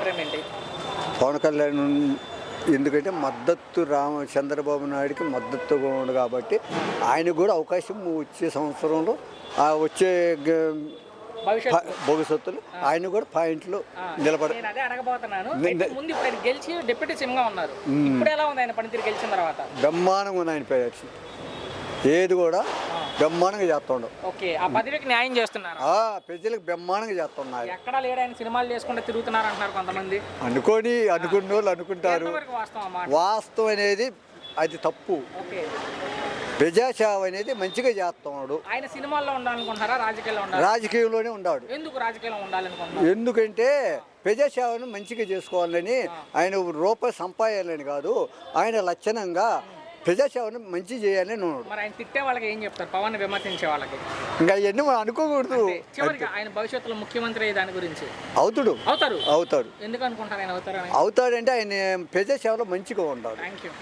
అభిప్రాయం ఏంటి? పవన్ కళ్యాణ్ ఎందుకంటే మద్దతు చంద్రబాబు నాయుడికి మద్దతుగా ఉంది కాబట్టి ఆయనకు కూడా అవకాశం వచ్చే సంవత్సరంలో వచ్చే భవిష్యత్తులో ఆయన కూడా పాయింట్లు నిలబడ. నేను అదే అడగబోతున్నాను. ముందు ఇప్పుడు ఆయన గెలిచి డిప్యూటీ సీఎంగా ఉన్నారు. ఇప్పుడు ఎలా ఉంది ఆయన పనితీరు గెలిచిన తర్వాత? బ్రహ్మాండంగా ఉంది ఆయన పేరు. ఏది కూడా బ్రహ్మాండంగా చేస్తుండవు. ఓకే, ఆ పదవికి న్యాయం చేస్తున్నారు. ప్రజలకు బ్రహ్మాండంగా చేస్తున్నారు. ఎక్కడా లేడు ఆయన, సినిమాలు చేసుకుంటే తిరుగుతున్నారు అంటున్నారు కొంతమంది. అనుకున్న వాళ్ళు అనుకుంటారు. వాస్తవం అనేది అది తప్పు. ఓకే, ప్రజాసేవ అనేది మంచిగా చేస్తున్నాడు. ఆయన సినిమాల్లో ఉండాలనుకుంటారా, రాజకీయాల్లో ఉండాలి? రాజకీయంలోనే ఉన్నాడు. ఎందుకు రాజకీయాల్లో ఉండాలనుకుంటున్నారు? ఎందుకంటే ప్రజాసేవను మంచిగా చేసుకోవాలని, ఆయన రూపాయి సంపాదాలని కాదు, ఆయన లక్షణంగా ప్రజాసేవను మంచి చేయాలని ఉన్నాడు. మరి ఆయన తిట్టే వాళ్ళకి ఏం చెప్తారు, పవన్ విమర్శించే వాళ్ళకి? ఇంకా అవన్నీ మనం అనుకోకూడదు. చివరికి ఆయన భవిష్యత్తులో ముఖ్యమంత్రి దాని గురించి అవుతాడు. ఎందుకు అనుకుంటారు ఆయన అవుతారు? అవుతాడంటే ఆయన ప్రజాసేవలో మంచిగా ఉంటాడు. Thank you.